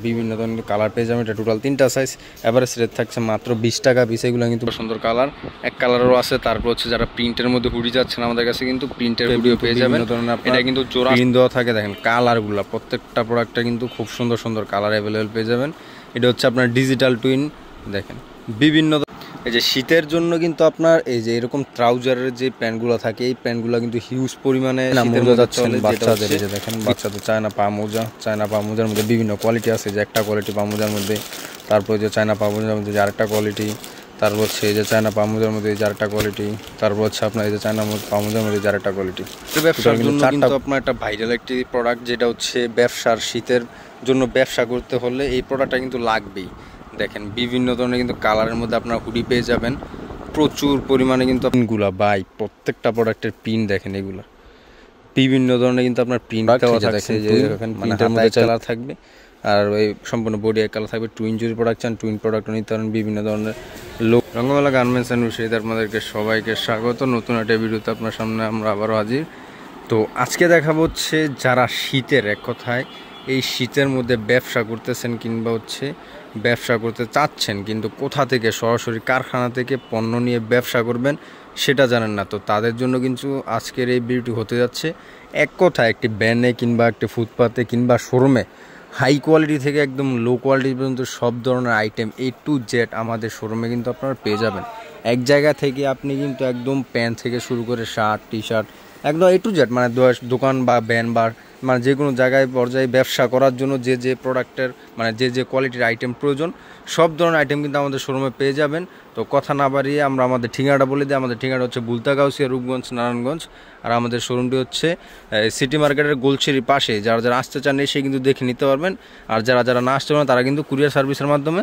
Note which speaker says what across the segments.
Speaker 1: বিভিন্ন ধরনের কালার পেয়ে যাবেন। এটা টোটাল 3টা সাইজ, এভারেজ রেট থাকছে মাত্র 20 টাকা পিস। এগুলো কিন্তু সুন্দর কালার, এক কালারও আছে। তারপর হচ্ছে যারা প্রিন্টের মধ্যে হুডি যাচ্ছেন আমাদের কাছে কিন্তু প্রিন্টের হুডিও পেয়ে যাবেন। এটা কিন্তু জোড়া প্রিন্ট দেওয়া থাকে, দেখেন কালারগুলো প্রত্যেকটা প্রোডাক্টটা কিন্তু খুব সুন্দর সুন্দর কালার অ্যাভেলেবেল পেয়ে যাবেন। এটা হচ্ছে আপনার ডিজিটাল টুইন, দেখেন বিভিন্ন এই যে শীতের জন্য কিন্তু আপনার এই যে এরকম ট্রাউজারের যে প্যান্টগুলো থাকে এই প্যান্টগুলো কিন্তু হিউজ পরিমাণে শীতের মধ্যে যাচ্ছেন বাচ্চাদের। এই যে দেখেন বাচ্চাদের চায়না পা মোজার মধ্যে বিভিন্ন কোয়ালিটি আছে, যে একটা কোয়ালিটি পা মোজার মধ্যে, তারপর যে চায়না পা মোজার মধ্যে যে আরেকটা কোয়ালিটি, তারপর হচ্ছে এই যে চায়না পা মোজার মধ্যে যে আরেকটা কোয়ালিটি, তারপর হচ্ছে আপনার এই যে চায়না পা মোজার মধ্যে যে আরেকটা কোয়ালিটি। ব্যবসার জন্য কিন্তু আপনার একটা ভাইরাল একটি প্রোডাক্ট, যেটা হচ্ছে ব্যবসার শীতের জন্য ব্যবসা করতে হলে এই প্রোডাক্টটা কিন্তু লাগবেই। দেখেন বিভিন্ন ধরনের কিন্তু কালারের মধ্যে আপনার হুডি পেয়ে যাবেন প্রচুর পরিমাণে। কিন্তু পিনগুলা বাই প্রত্যেকটা প্রোডাক্টের পিন দেখেন, এগুলা বিভিন্ন ধরনের কিন্তু আপনার প্রিন্ট দেওয়া থাকছে, যে দেখেন প্রিন্টের মধ্যে কালার থাকবে আর ওই সম্পূর্ণ বডি এক কালার থাকবে। টুইন যদি প্রোডাক্ট চান টুইন প্রোডাক্ট নিতে পারেন। বিভিন্ন ধরনের লোক রঙ্গমেলা গার্মেন্টস অ্যান্ড উইশে আপনাদেরকে সবাইকে স্বাগত। নতুন একটা ভিডিওতে আপনার সামনে আমরা আবারও হাজির। তো আজকে দেখাবো হচ্ছে যারা শীতের, এক কথায় এই শীতের মধ্যে ব্যবসা করতেছেন কিংবা হচ্ছে ব্যবসা করতে চাচ্ছেন কিন্তু কোথা থেকে সরাসরি কারখানা থেকে পণ্য নিয়ে ব্যবসা করবেন সেটা জানেন না, তো তাদের জন্য কিন্তু আজকের এই ভিডিওটি হতে যাচ্ছে। এক কথায় একটি ব্যানে কিংবা একটি ফুটপাতে কিংবা শোরুমে হাই কোয়ালিটি থেকে একদম লো কোয়ালিটি পর্যন্ত সব ধরনের আইটেম A to Z আমাদের শোরুমে কিন্তু আপনারা পেয়ে যাবেন। এক জায়গা থেকে আপনি কিন্তু একদম প্যান্ট থেকে শুরু করে শার্ট টি শার্ট একদম A to Z, মানে দোকান বা ব্যান বা মানে যে কোনো জায়গায় পর্যায়ে ব্যবসা করার জন্য যে যে প্রোডাক্টের মানে যে যে কোয়ালিটির আইটেম প্রয়োজন সব ধরনের আইটেম কিন্তু আমাদের শোরুমে পেয়ে যাবেন। তো কথা না বাড়িয়ে আমরা আমাদের ঠিকানাটা বলে দিই। আমাদের ঠিকানা হচ্ছে বুলতাগাউসিয়া, রূপগঞ্জ, নারায়ণগঞ্জ। আর আমাদের শোরুমটি হচ্ছে সিটি মার্কেটের গোলসিরির পাশে। যারা যারা আসতে চান এসে কিন্তু দেখে নিতে পারবেন। আর যারা যারা না আসতে পারেন তারা কিন্তু কুরিয়ার সার্ভিসের মাধ্যমে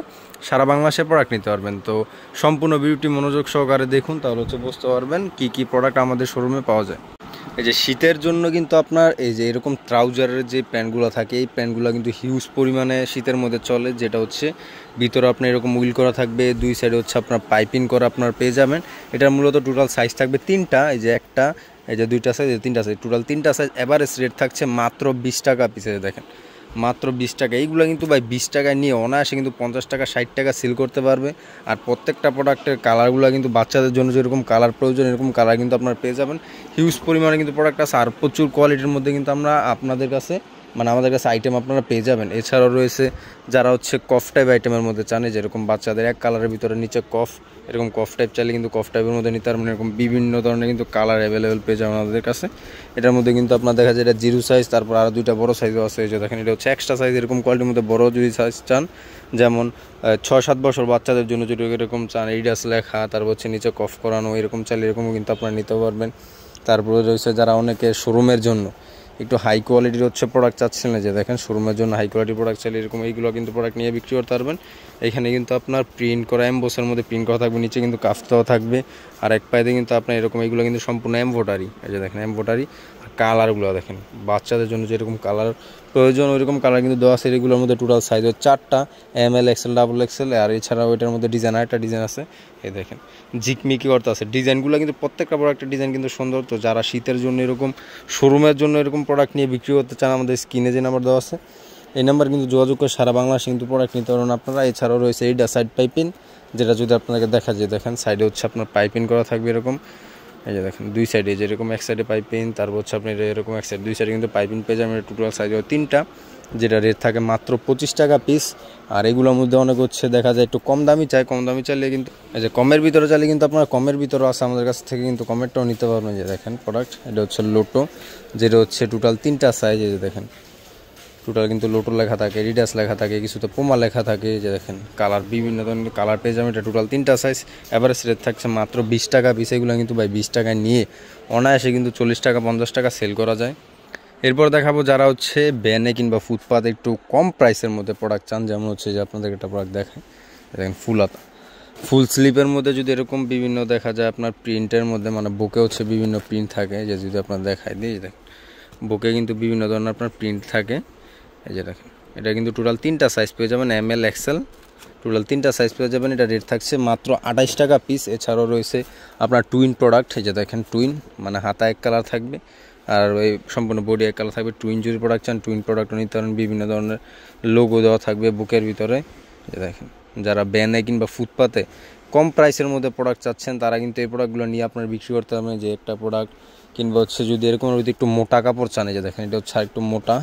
Speaker 1: সারা বাংলাদেশে প্রোডাক্ট নিতে পারবেন। তো সম্পূর্ণ ভিডিওটি মনোযোগ সহকারে দেখুন, তাহলে হচ্ছে বুঝতে পারবেন কী কী প্রোডাক্ট আমাদের শোরুমে পাওয়া যায়। এই যে শীতের জন্য কিন্তু আপনার এই যে এরকম ট্রাউজারের যে প্যান্টগুলো থাকে এই প্যান্টগুলো কিন্তু হিউজ পরিমাণে শীতের মধ্যে চলে, যেটা হচ্ছে ভিতরে আপনার এরকম উইল করা থাকবে, দুই সাইডে হচ্ছে আপনার পাইপিং করা আপনার পেয়ে যাবেন। এটার মূলত টোটাল সাইজ থাকবে 3টা, এই যে একটা, এই যে 2টা সাইজ, 3টা সাইজ, টোটাল 3টা সাইজ। এভারেজ রেট থাকছে মাত্র 20 টাকা পিসে, দেখেন মাত্র 20 টাকা। এইগুলো কিন্তু ভাই 20 টাকায় নিয়ে অনায়াসে কিন্তু 50 টাকা 60 টাকা সেল করতে পারবে। আর প্রত্যেকটা প্রোডাক্টের কালারগুলো কিন্তু বাচ্চাদের জন্য যেরকম কালার প্রয়োজন এরকম কালার কিন্তু আপনারা পেয়ে যাবেন। হিউজ পরিমাণে কিন্তু প্রোডাক্ট আছে আর প্রচুর কোয়ালিটির মধ্যে কিন্তু আমরা আপনাদের কাছে মানে আমাদের কাছে আইটেম আপনারা পেয়ে যাবেন। এছাড়াও রয়েছে যারা হচ্ছে কফ টাইপ আইটেমের মধ্যে চান, যেরকম বাচ্চাদের এক কালারের ভিতরে নিচে কফ, এরকম কফ টাইপ চাইলে কিন্তু কফ টাইপের মধ্যে নিতে পারবেন। এরকম বিভিন্ন ধরনের কিন্তু কালার অ্যাভেলেবেল পেয়ে যাবেন আমাদের কাছে। এটার মধ্যে কিন্তু আপনার দেখা যায় এটা 0 সাইজ, তারপর আরও 2টা বড় সাইজও আছে। এই যে দেখেন এটা হচ্ছে এক্সট্রা সাইজ, এরকম কোয়ালিটির মধ্যে বড় যদি সাইজ চান, যেমন 6-7 বছর বাচ্চাদের জন্য যদি এরকম চান এইডাস লেখা, তারপর হচ্ছে নিচে কফ করানো, এরকম চাইলে এরকমও কিন্তু আপনারা নিতে পারবেন। তারপরে রয়েছে যারা অনেকে শোরুমের জন্য একটু হাই কোয়ালিটির হচ্ছে প্রোডাক্ট চাচ্ছেন না, যে দেখেন শোরুমের জন্য হাই কোয়ালিটি প্রোডাক্ট চাইলে এরকম এইগুলো কিন্তু প্রোডাক্ট নিয়ে বিক্রি করতে পারবেন। এখানে কিন্তু আপনার প্রিন্ট করা এমবোসের মধ্যে প্রিন্ট করা থাকবে, নিচে কিন্তু কাফ দেওয়া থাকবে। আর এক পায়েতে কিন্তু আপনার এরকম এইগুলো কিন্তু সম্পূর্ণ এমব্রয়ডারি, এই যে দেখেন এমব্রয়ডারি। আর কালারগুলো দেখেন বাচ্চাদের জন্য যেরকম কালার প্রয়োজন ওইরকম কালার কিন্তু দেওয়া আছে। এগুলোর মধ্যে টোটাল সাইজ হচ্ছে 4টা, ML, XL, XXL। আর এছাড়াও ওইটার মধ্যে ডিজাইন আরেকটা ডিজাইন আছে, এই দেখেন ঝিকমিকি করতে আছে। ডিজাইনগুলো কিন্তু প্রত্যেকটা প্রোডাক্টের ডিজাইন কিন্তু সুন্দর। তো যারা শীতের জন্য এরকম শোরুমের জন্য এরকম প্রোডাক্ট নিয়ে বিক্রি করতে চান আমাদের স্ক্রিনে যে নাম্বার দেওয়া আছে এই নাম্বার কিন্তু যোগাযোগ করে সারা বাংলাদেশে কিন্তু প্রোডাক্ট নিতে পারবেন আপনারা। এছাড়াও রয়েছে এইটা সাইড পাইপিং, যেটা যদি আপনাকে দেখা যায় দেখেন সাইডে হচ্ছে আপনার পাইপিং করা থাকবে এরকম, এই যে দেখেন দুই সাইডে যেরকম এক সাইডে পাইপিং, তারপর হচ্ছে আপনি এরকম এক সাইড দুই সাইডে কিন্তু পাইপিং পেয়ে যাবেন। টোটাল সাইজ হয় 3টা, যেটা রেট থাকে মাত্র 25 টাকা পিস। আর এগুলোর মধ্যে অনেক হচ্ছে দেখা যায় একটু কম দামি চাই, কম দামি চাইলে কিন্তু এই যে কমের ভিতরে চাইলে কিন্তু আপনারা কমের ভিতরে আছে আমাদের কাছ থেকে কিন্তু কমেরটাও নিতে পারবেন। যে দেখেন প্রোডাক্ট এটা হচ্ছে লোটো, যেটা হচ্ছে টোটাল 3টা সাইজ। এই যে দেখেন টোটাল কিন্তু লোটো লেখা থাকে, রিডাস লেখা থাকে, কিছুতে পোমা লেখা থাকে। যে দেখেন কালার বিভিন্ন ধরনের কালার পেয়ে যাবেন। এটা টোটাল 3টা সাইজ, এভারেজ রেট থাকছে মাত্র 20 টাকা পিস। এগুলো কিন্তু ভাই 20 টাকায় নিয়ে অনায়াসে কিন্তু 40 টাকা 50 টাকা সেল করা যায়। এরপর দেখাবো যারা হচ্ছে ব্যানে কিংবা ফুটপাতে একটু কম প্রাইসের মধ্যে প্রোডাক্ট চান, যেমন হচ্ছে যে আপনাদের একটা প্রোডাক্ট দেখায়, দেখেন ফুল স্লিপের মধ্যে যদি এরকম বিভিন্ন দেখা যায় আপনার প্রিন্টের মধ্যে মানে বুকে হচ্ছে বিভিন্ন প্রিন্ট থাকে, যে যদি আপনার দেখায় দিই দেখেন বুকে কিন্তু বিভিন্ন ধরনের আপনার প্রিন্ট থাকে। এই যে দেখেন এটা কিন্তু টোটাল 3টা সাইজ পেয়ে যাবেন, ML, XL, টোটাল 3টা সাইজ পেয়ে যাবেন। এটা রেট থাকছে মাত্র 28 টাকা পিস। এছাড়াও রয়েছে আপনার টুইন প্রোডাক্ট, এই যে দেখেন টুইন মানে হাতা এক কালার থাকবে আর এই সম্পূর্ণ বডি এক কালার থাকবে। টুইন যদি প্রোডাক্ট চান টুইন প্রোডাক্টও নিতে পারেন, বিভিন্ন ধরনের লোগো দেওয়া থাকবে বুকের ভিতরে। দেখেন যারা ব্যানে কিংবা ফুটপাতে কম প্রাইসের মধ্যে প্রোডাক্ট চাচ্ছেন তারা কিন্তু এই প্রোডাক্টগুলো নিয়ে আপনার বিক্রি করতে হবে। যে একটা প্রোডাক্ট কিংবা হচ্ছে যদি এরকম যদি একটু মোটা কাপড় চান, এই যে দেখেন এটা হচ্ছে একটু মোটা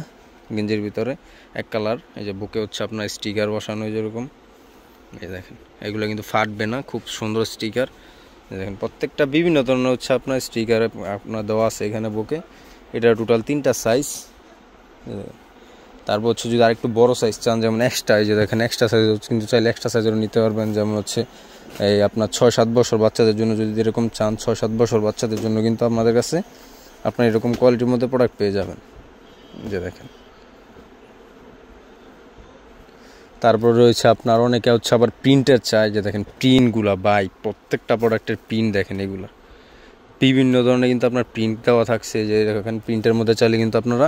Speaker 1: গেঞ্জির ভিতরে এক কালার, এই যে বুকে হচ্ছে আপনার স্টিকার বসানো যেরকম, এই দেখেন এগুলো কিন্তু ফাটবে না, খুব সুন্দর স্টিকার। দেখেন প্রত্যেকটা বিভিন্ন ধরনের হচ্ছে আপনার স্টিকার আপনার দেওয়া আছে এখানে বুকে। এটা টোটাল 3টা সাইজ। তারপর হচ্ছে যদি আরেকটু বড় সাইজ চান যেমন এক্সট্রা, এই যে দেখেন এক্সট্রা সাইজ কিন্তু চাইলে এক্সট্রা সাইজেরও নিতে পারবেন। যেমন হচ্ছে এই আপনার 6-7 বছর বাচ্চাদের জন্য যদি এরকম চান, 6-7 বছর বাচ্চাদের জন্য কিন্তু আমাদের কাছে আপনার এরকম কোয়ালিটির মধ্যে প্রোডাক্ট পেয়ে যাবেন। যে দেখেন তারপর রয়েছে আপনার অনেকে হচ্ছে আবার প্রিন্টের চাই, যে দেখেন প্রিন্টগুলা বাই প্রত্যেকটা প্রোডাক্টের প্রিন্ট দেখেন, এগুলা বিভিন্ন ধরনের কিন্তু আপনার প্রিন্ট দেওয়া থাকছে। যে দেখেন প্রিন্টের মধ্যে চাইলে কিন্তু আপনারা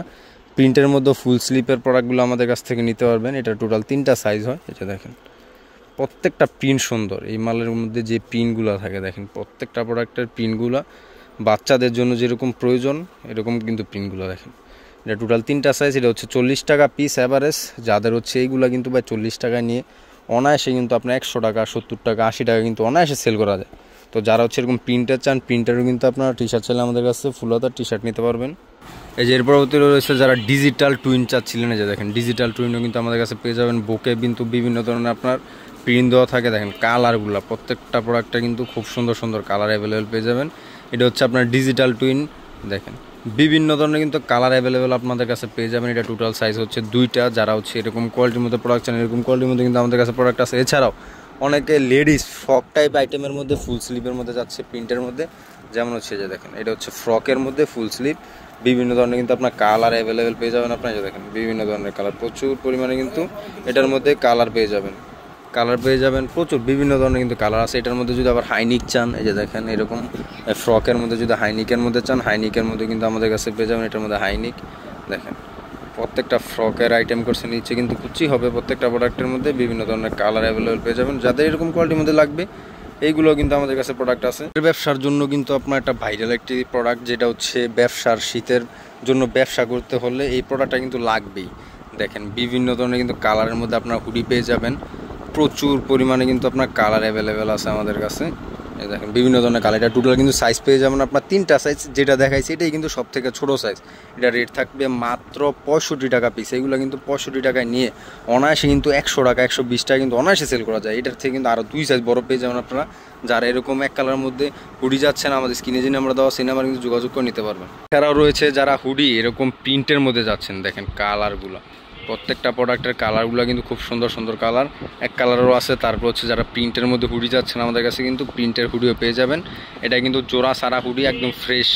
Speaker 1: প্রিন্টের মধ্যে ফুল স্লিপের প্রোডাক্টগুলো আমাদের কাছ থেকে নিতে পারবেন। এটা টোটাল 3টা সাইজ হয়। এটা দেখেন প্রত্যেকটা প্রিন্ট সুন্দর, এই মালের মধ্যে যে প্রিন্টগুলো থাকে দেখেন প্রত্যেকটা প্রোডাক্টের প্রিন্টগুলো বাচ্চাদের জন্য যেরকম প্রয়োজন এরকম কিন্তু প্রিন্টগুলো দেখেন। এটা টোটাল 3টা সাইজ। এটা হচ্ছে 40 টাকা পিস অ্যাভারেজ। যাদের হচ্ছে এইগুলো কিন্তু ভাই 40 টাকায় নিয়ে অনায়াসে কিন্তু আপনার 100 টাকা 70 টাকা 80 টাকা কিন্তু অনায়াসে সেল করা যায়। তো যারা হচ্ছে এরকম প্রিন্টার চান প্রিন্টারও কিন্তু আপনারা টি শার্ট চাইলে আমাদের কাছে ফুল হাতার টি শার্ট নিতে পারবেন। এই যে এর পরবর্তী রয়েছে যারা ডিজিটাল টুইন চাচ্ছিলেন, যে দেখেন ডিজিটাল টুইনও কিন্তু আমাদের কাছে পেয়ে যাবেন। বুকে কিন্তু বিভিন্ন ধরনের আপনার প্রিন্ট দেওয়া থাকে। দেখেন কালারগুলো প্রত্যেকটা প্রোডাক্টটা কিন্তু খুব সুন্দর সুন্দর কালার অ্যাভেলেবেল পেয়ে যাবেন। এটা হচ্ছে আপনার ডিজিটাল টুইন। দেখেন বিভিন্ন ধরনের কিন্তু কালার অ্যাভেলেবেল আপনাদের কাছে পেয়ে যাবেন। এটা টোটাল সাইজ হচ্ছে 2টা। যারা হচ্ছে এরকম কোয়ালিটির মধ্যে প্রোডাক্ট চান এরকম কোয়ালিটির মধ্যে কিন্তু আমাদের কাছে প্রোডাক্ট আছে। এছাড়াও অনেকে লেডিস ফ্রক টাইপ আইটেমের মধ্যে ফুল স্লিভের মধ্যে যাচ্ছে প্রিন্টের মধ্যে, যেমন হচ্ছে যে দেখেন এটা হচ্ছে ফ্রকের মধ্যে ফুল স্লিভ। বিভিন্ন ধরনের কিন্তু আপনার কালার অ্যাভেলেবেল পেয়ে যাবেন। আপনার যে দেখেন বিভিন্ন ধরনের কালার প্রচুর পরিমাণে কিন্তু এটার মধ্যে কালার পেয়ে যাবেন প্রচুর বিভিন্ন ধরনের কিন্তু কালার আছে এটার মধ্যে। যদি আবার হাইনিক চান, এই যে দেখেন এরকম ফ্রকের মধ্যে যদি হাইনিকের মধ্যে চান হাইনিকের মধ্যে কিন্তু আমাদের কাছে পেয়ে যাবেন। এটার মধ্যে হাইনিক দেখেন প্রত্যেকটা ফ্রকের আইটেম করছে নিচে কিন্তু কুচি হবে। প্রত্যেকটা প্রোডাক্টের মধ্যে বিভিন্ন ধরনের কালার অ্যাভেলেবেল পেয়ে যাবেন। যাদের এরকম কোয়ালিটির মধ্যে লাগবে এইগুলো কিন্তু আমাদের কাছে প্রোডাক্ট আছে। ব্যবসার জন্য কিন্তু আপনার একটা ভাইরাল একটি প্রোডাক্ট, যেটা হচ্ছে ব্যবসার শীতের জন্য ব্যবসা করতে হলে এই প্রোডাক্টটা কিন্তু লাগবেই। দেখেন বিভিন্ন ধরনের কিন্তু কালারের মধ্যে আপনার হুডি পেয়ে যাবেন। প্রচুর পরিমাণে কিন্তু আপনার কালার অ্যাভেলেবেল আছে আমাদের কাছে। এই দেখেন বিভিন্ন ধরনের কালার। এটা টোটাল কিন্তু সাইজ পেয়ে যাবেন আপনার 3টা সাইজ। যেটা দেখাইছি এটাই কিন্তু সব থেকে ছোটো সাইজ। এটা রেট থাকবে মাত্র 65 টাকা পিস। এগুলো কিন্তু 65 টাকায় নিয়ে অনায়াসে কিন্তু 100 টাকা 120 টাকা কিন্তু অনায়াসে সেল করা যায়। এটার থেকে কিন্তু আরও 2 সাইজ বড় পেয়ে যাবেন আপনারা। যারা এরকম এক কালারের মধ্যে হুডি যাচ্ছেন আমাদের স্ক্রিনে যে নাম্বার দেওয়া সেই নাম্বার কিন্তু যোগাযোগ করে নিতে পারবেন। এছাড়াও রয়েছে যারা হুডি এরকম প্রিন্টের মধ্যে যাচ্ছেন, দেখেন কালারগুলো প্রত্যেকটা প্রোডাক্টের কালারগুলো কিন্তু খুব সুন্দর সুন্দর কালার, এক কালারও আছে। তারপর হচ্ছে যারা প্রিন্টের মধ্যে হুডি যাচ্ছেন আমাদের কাছে কিন্তু প্রিন্টের হুডিও পেয়ে যাবেন। এটা কিন্তু জোড়া সারা হুডি একদম ফ্রেশ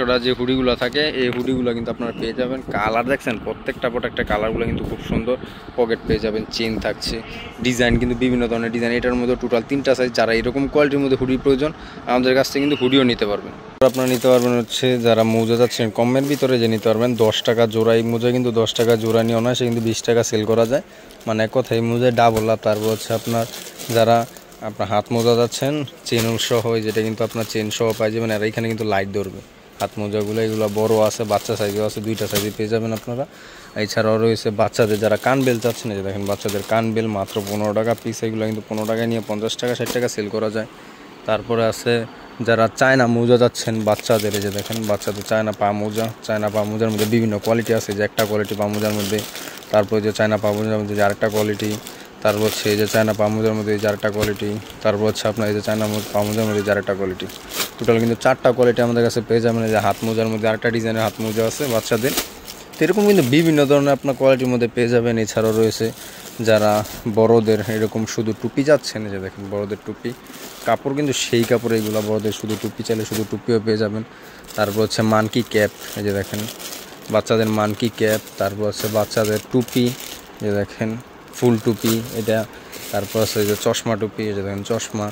Speaker 1: ওরা যে হুডিগুলো থাকে এই হুডিগুলো কিন্তু আপনারা পেয়ে যাবেন। কালার দেখছেন প্রত্যেকটা প্রোডাক্টের কালারগুলো কিন্তু খুব সুন্দর। পকেট পেয়ে যাবেন, চেন থাকছে, ডিজাইন কিন্তু বিভিন্ন ধরনের ডিজাইন। এটার মধ্যে টোটাল 3টা সাইজ। যারা এরকম কোয়ালিটির মধ্যে হুডির প্রয়োজন আমাদের কাছ থেকে কিন্তু হুডিও নিতে পারবেন। আপনারা নিতে পারবেন হচ্ছে যারা মোজা যাচ্ছেন কমের ভিতরে যে নিতে পারবেন 10 টাকা জোড়া। এই মোজা কিন্তু 10 টাকা জোড়া নিয়ে অনায়াসে কিন্তু 20 টাকা সেল করা যায়। মানে এক কথায় এই মোজায় ডাবল লাভ। তারপর হচ্ছে আপনার যারা আপনার হাত মোজা যাচ্ছেন চেন সহ, যেটা কিন্তু আপনার চেন সহ পাই যাবেন। আর এখানে কিন্তু লাইট ধরবে হাত মোজাগুলো। এগুলো বড় আছে, বাচ্চা সাইজও আছে, 2টা সাইজে পেয়ে যাবেন আপনারা। এছাড়াও রয়েছে বাচ্চাদের যারা কান বেল চাচ্ছেন, যে দেখেন বাচ্চাদের কান বেল মাত্র 15 টাকা পিস। এগুলো কিন্তু 15 টাকায় নিয়ে 50 টাকা 60 টাকা সেল করা যায়। তারপরে আছে যারা চায়না মোজা যাচ্ছেন বাচ্চাদের, যে দেখেন বাচ্চাদের চায়না পা মোজার মধ্যে বিভিন্ন কোয়ালিটি আছে। যে একটা কোয়ালিটি পা মোজার মধ্যে, তারপর যে চায়না পা মোজার মধ্যে যে আরেকটা কোয়ালিটি, তারপর হচ্ছে এই যে চায়না পা মোজার মধ্যে যে আরেকটা কোয়ালিটি, তারপর হচ্ছে আপনার এই যে চায়না পা মোজার মধ্যে যে আরেকটা কোয়ালিটি। টোটাল কিন্তু 4টা কোয়ালিটি আমাদের কাছে পেয়ে যাবেন। যে হাত মোজার মধ্যে আরেকটা ডিজাইনের হাত মোজা আছে বাচ্চাদের। তো এরকম কিন্তু বিভিন্ন ধরনের আপনার কোয়ালিটির মধ্যে পেয়ে যাবেন। এছাড়াও রয়েছে যারা বড়দের এরকম শুধু টুপি যাচ্ছেন, যে দেখেন বড়দের টুপি কাপড় কিন্তু সেই কাপড়। এইগুলো বড়দের শুধু টুপি চাইলে শুধু টুপিও পেয়ে যাবেন। তারপর হচ্ছে মানকি ক্যাপ, এই যে দেখেন বাচ্চাদের মানকি ক্যাপ। তারপর হচ্ছে বাচ্চাদের টুপি, যে দেখেন ফুল টুপি এটা। তারপর হচ্ছে যে চশমা টুপি, এই যে দেখেন চশমা।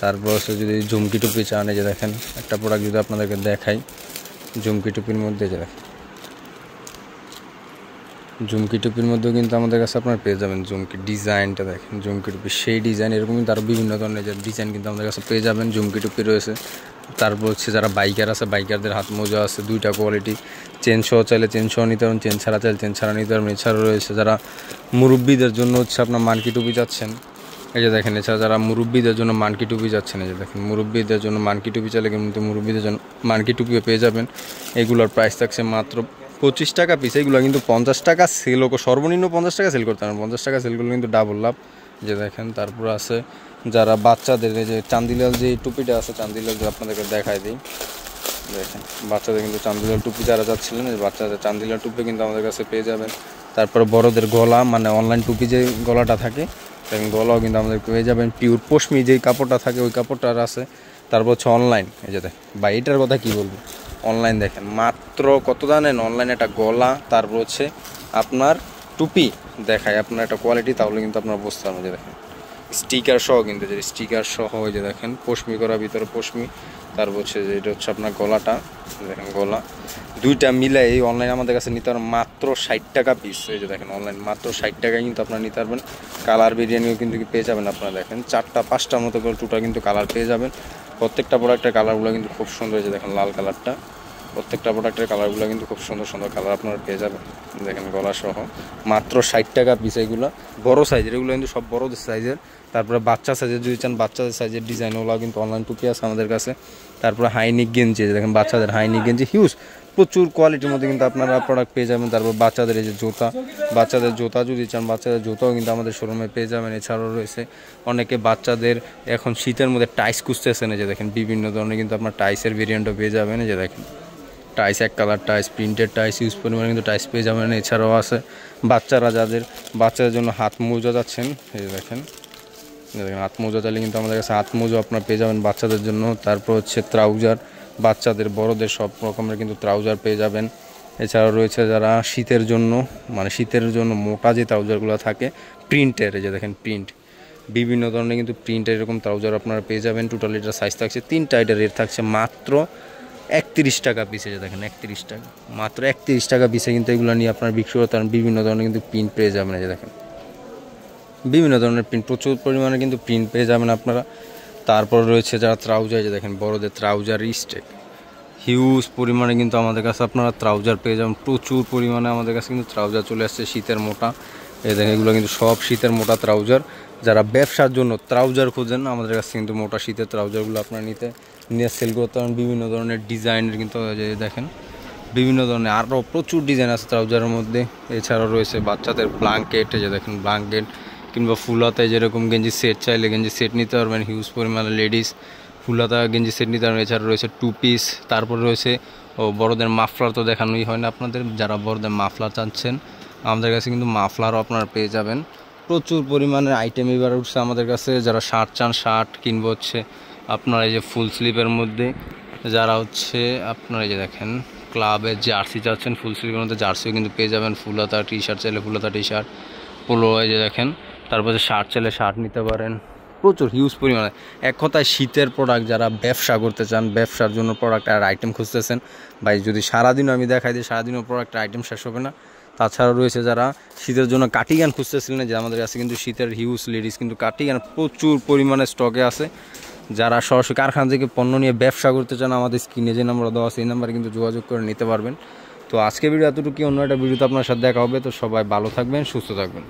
Speaker 1: তারপর হচ্ছে যদি ঝুমকি টুপি চান, এই যে দেখেন একটা প্রোডাক্ট যদি আপনাদেরকে দেখাই ঝুমকি টুপির মধ্যে, যে দেখেন ঝুমকি টুপির মধ্যেও কিন্তু আমাদের কাছে আপনার পেয়ে যাবেন। ঝুমকি ডিজাইনটা দেখেন ঝুমকি টুপি সেই ডিজাইন। এরকম কিন্তু আরও বিভিন্ন ধরনের যে ডিজাইন কিন্তু আমাদের কাছে পেয়ে যাবেন। ঝুমকি টুপি রয়েছে, তারপর হচ্ছে যারা বাইকার আছে বাইকারদের হাত মোজা আছে 2টা কোয়ালিটি, চেন সহ চাইলে চেন সহ নিতে পারবেন, চেন ছাড়া চাইলে চেন ছাড়া নিতে পারবেন। এছাড়াও রয়েছে যারা মুরব্বীদের জন্য হচ্ছে আপনার মানকি টুপি যাচ্ছেন, এই যে দেখেন। এছাড়া যারা মুরব্বীদের জন্য মানকি টুপি যাচ্ছেন, এই যে দেখেন মুরব্বীদের জন্য মানকি টুপি চাইলে কিন্তু মুরব্বীদের জন্য মানকি টুপিও পেয়ে যাবেন। এগুলোর প্রাইস থাকছে মাত্র 25 টাকা পিস। এগুলো কিন্তু 50 টাকা সেল, সর্বনিম্ন 50 টাকা সেল করতে পারেন, 50 টাকা সেল করলে কিন্তু ডাবল লাভ, যে দেখেন। তারপর আছে যারা বাচ্চাদের যে চান্দিলাল যে টুপিটা আছে, চান্দিলাল যে আপনাদেরকে দেখায় দিই, দেখেন বাচ্চাদের কিন্তু চান্দিলাল টুপি যারা যাচ্ছিলেন, বাচ্চাদের চান্দিলাল টুপি কিন্তু আমাদের কাছে পেয়ে যাবেন। তারপরে বড়দের গলা, মানে অনলাইন টুপি যে গলাটা থাকে, দেখেন গলাও কিন্তু আমাদের পেয়ে যাবেন। পিওর পশমি যেই কাপড়টা থাকে ওই কাপড়টার আছে। তারপর হচ্ছে অনলাইন, এই যে দেখেন বা এটার কথা কী বলবো, অনলাইন দেখেন মাত্র কত জানেন, অনলাইনে একটা গলা, তারপর হচ্ছে আপনার টুপি দেখায় আপনার একটা কোয়ালিটি, তাহলে কিন্তু আপনার বুঝতে পারবেন। যে দেখেন স্টিকার সহ, কিন্তু যে স্টিকার সহ, ওই যে দেখেন পশমি করা, ভিতরে পশমি, তারপর হচ্ছে যে এটা হচ্ছে আপনার গলাটা, দেখেন গলা, 2টা মিলে এই অনলাইন আমাদের কাছে নিতে পারবেন মাত্র 60 টাকা পিস। এই যে দেখেন অনলাইন মাত্র 60 টাকায় কিন্তু আপনারা নিতে পারবেন। কালার বিরিয়ানিও কিন্তু পেয়ে যাবেন আপনারা, দেখেন 4টা 5টার মতো করে টোটাল কিন্তু কালার পেয়ে যাবেন। প্রত্যেকটা প্রোডাক্টের কালারগুলো কিন্তু খুব সুন্দর, হয়েছে দেখেন লাল কালারটা, প্রত্যেকটা প্রোডাক্টের কালারগুলো কিন্তু খুব সুন্দর সুন্দর কালার আপনারা পেয়ে যাবেন। দেখেন গলা সহ মাত্র 60 টাকা পিস। এগুলো বড় সাইজের, এগুলো কিন্তু সব বড় সাইজের। তারপরে বাচ্চা সাইজের যদি চান বাচ্চাদের সাইজের ডিজাইনগুলো কিন্তু অনলাইন টুপি আছে আমাদের কাছে। তারপরে হাইনিক গেঞ্জি, দেখেন বাচ্চাদের হাইনিক গেঞ্জি হিউজ প্রচুর কোয়ালিটির মধ্যে কিন্তু আপনারা প্রোডাক্ট পেয়ে যাবেন। তারপর বাচ্চাদের এই যে জুতা, বাচ্চাদের জুতা যদি চান বাচ্চাদের জুতাও কিন্তু আমাদের শোরুমে পেয়ে যাবেন। এছাড়াও রয়েছে অনেকে বাচ্চাদের এখন শীতের মধ্যে টাইস খুঁজতেছেন, এই যে দেখেন বিভিন্ন ধরনের কিন্তু আপনার টাইসের ভেরিয়েন্টও পেয়ে যাবেন। এই যে দেখেন টাইস, এক কালার টাইস, প্রিন্টেড টাইস, ইউজ পরিমাণে কিন্তু টাইস পেয়ে যাবেন। এছাড়াও আছে বাচ্চারা যাদের বাচ্চাদের জন্য হাত মোজা যাচ্ছেন, এই যে দেখেন হাত মোজা চাইলে কিন্তু আমাদের কাছে হাত মোজা আপনার পেয়ে যাবেন বাচ্চাদের জন্য। তারপর হচ্ছে ট্রাউজার, বাচ্চাদের বড়দের সব রকমের কিন্তু ট্রাউজার পেয়ে যাবেন। এছাড়াও রয়েছে যারা শীতের জন্য, মানে শীতের জন্য মোটা যে ট্রাউজারগুলো থাকে প্রিন্টের, এই যে দেখেন প্রিন্ট, বিভিন্ন ধরনের কিন্তু প্রিন্টের এরকম ট্রাউজার আপনারা পেয়ে যাবেন। টোটাল এটার সাইজ থাকছে 3টা, এটার রেট থাকছে মাত্র 31 টাকা পিসে। যে দেখেন 31 টাকা, মাত্র 31 টাকা পিসে কিন্তু এগুলো নিয়ে আপনার বিক্রি করতে পারেন। বিভিন্ন ধরনের কিন্তু প্রিন্ট পেয়ে যাবেন, এই যে দেখেন বিভিন্ন ধরনের প্রিন্ট, প্রচুর পরিমাণে কিন্তু প্রিন্ট পেয়ে যাবেন আপনারা। তারপর রয়েছে যারা ট্রাউজার, যে দেখেন বড়দের ট্রাউজার স্টেক, হিউজ পরিমাণে কিন্তু আমাদের কাছে আপনারা ট্রাউজার পেয়ে যাবেন। প্রচুর পরিমাণে আমাদের কাছে কিন্তু ট্রাউজার চলে আসছে শীতের মোটা, এই দেখেন এগুলো কিন্তু সব শীতের মোটা ট্রাউজার। যারা ব্যবসার জন্য ট্রাউজার খোঁজেন আমাদের কাছে কিন্তু মোটা শীতের ট্রাউজারগুলো আপনারা নিয়ে সেল করতে পারেন। বিভিন্ন ধরনের ডিজাইনের কিন্তু দেখেন বিভিন্ন ধরনের আরও প্রচুর ডিজাইন আছে ট্রাউজারের মধ্যে। এছাড়াও রয়েছে বাচ্চাদের ব্ল্যাঙ্কেট, যে দেখেন ব্ল্যাঙ্কেট কিংবা ফুলাতায় যেরকম গেঞ্জি সেট চাইলে গেঞ্জি সেট নিতে পারবেন, হিউজ পরিমাণে লেডিস ফুলাতা গেঞ্জি সেট নিতে পারবেন। এছাড়া রয়েছে 2 পিস, তারপর রয়েছে বড়দের মাফলার তো দেখানোই হয় না আপনাদের, যারা বড়দের মাফলার চাচ্ছেন আমাদের কাছে কিন্তু মাফলারও আপনারা পেয়ে যাবেন। প্রচুর পরিমাণে আইটেম এবার উঠছে আমাদের কাছে। যারা শার্ট চান শার্ট কিনবো হচ্ছে আপনার এই যে ফুল স্লিভের মধ্যে, যারা হচ্ছে আপনার এই যে দেখেন ক্লাবের জার্সি চাচ্ছেন ফুল স্লিভের মধ্যে জার্সিও কিন্তু পেয়ে যাবেন। ফুলহাতা টি শার্ট চাইলে ফুলহাতা টি শার্ট, পোলো এই যে দেখেন, তারপরে শার্ট চাইলে শার্ট নিতে পারেন। প্রচুর হিউজ পরিমাণে, এক কথায় শীতের প্রোডাক্ট যারা ব্যবসা করতে চান, ব্যবসার জন্য প্রোডাক্ট আর আইটেম খুঁজতেছেন ভাই, যদি সারাদিনও আমি দেখাই দিই সারাদিনও প্রোডাক্টের আইটেম শেষ হবে না। তাছাড়াও রয়েছে যারা শীতের জন্য কাটিগান খুঁজতেছিলেন, যে আমাদের কাছে কিন্তু শীতের হিউজ লেডিস কিন্তু কাটিগান প্রচুর পরিমাণে স্টকে আছে। যারা সরাসরি কারখানা থেকে পণ্য নিয়ে ব্যবসা করতে চান আমাদের স্ক্রিনে যে নাম্বার দেওয়া আছে এই নাম্বারে কিন্তু যোগাযোগ করে নিতে পারবেন। তো আজকে ভিডিও এতটুকু, অন্য একটা ভিডিওতে আপনার সাথে দেখা হবে। তো সবাই ভালো থাকবেন, সুস্থ থাকবেন।